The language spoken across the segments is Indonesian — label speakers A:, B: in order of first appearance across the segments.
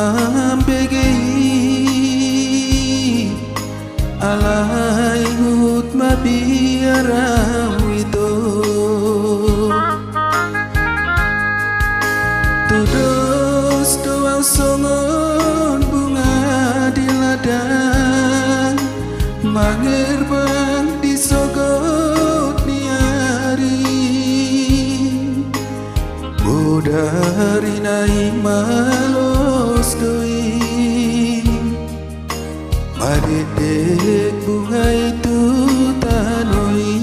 A: mambegi alai hut mabiara wito tudos doang songon bunga di ladang mangerbang di sogot niari bodari nai malos doi madedek bunga itu tanoi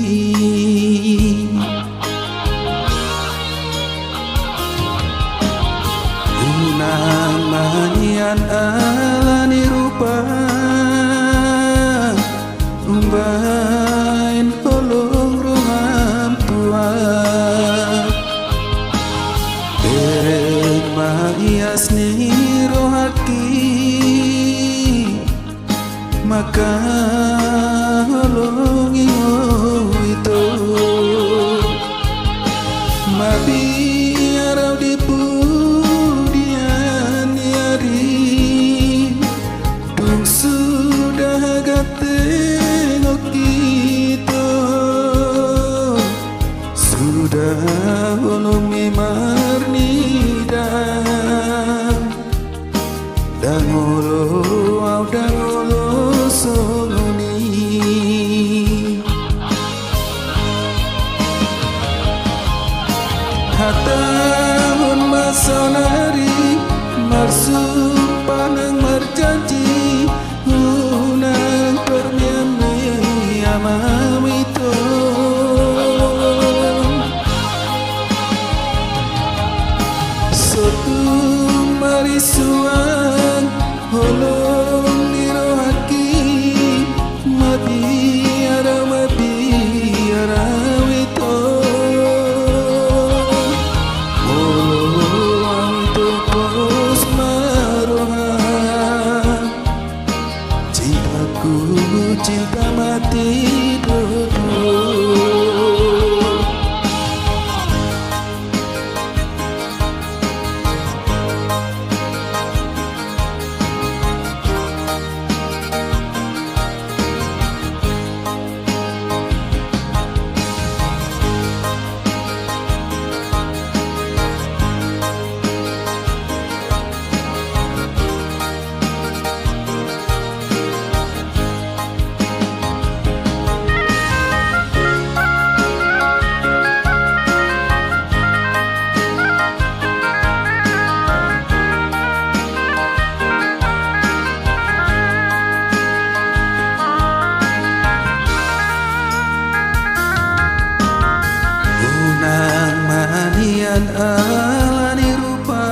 A: unang manian alani rupa umbain kolong rumam tua derek maias ni rohaki maka holongi itu mabiarau di pudian yari dung sudah tengok kita sudah holongi marnida dangolo au dangolo sononi hatahun masanari marsuk panang merjanji unang permiami amamito sotu marisuan holong nirohaki mabiara wito holong topos maroha cintaku cinta mati dodo manian alani rupa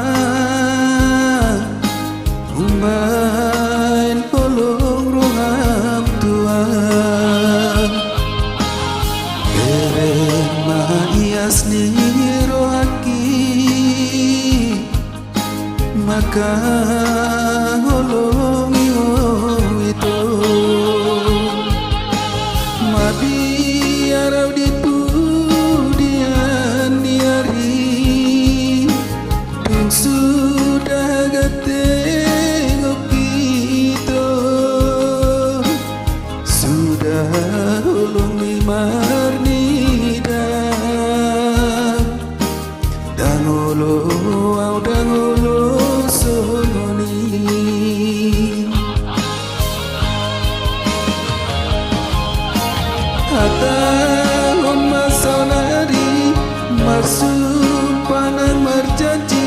A: umbain kolong ruham tua derek maias ni rohaki maka holongi itu mabiarau di sudah tengok kita sudah hulungi marnida dangolo au dangolo sononi hatahun masanari marsuk panang merjanji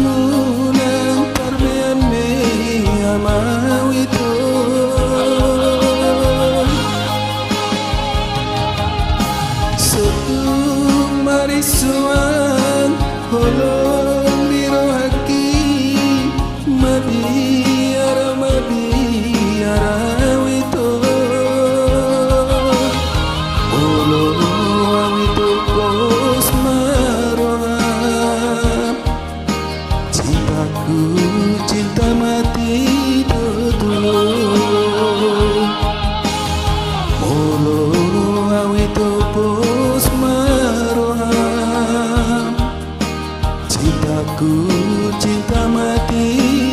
A: unang permiami amawito sotung marisuan holong dirohaki mabiara wito holong awito kos maroha cintaku cinta mati dodo molo awito pos maroha cintaku cinta mati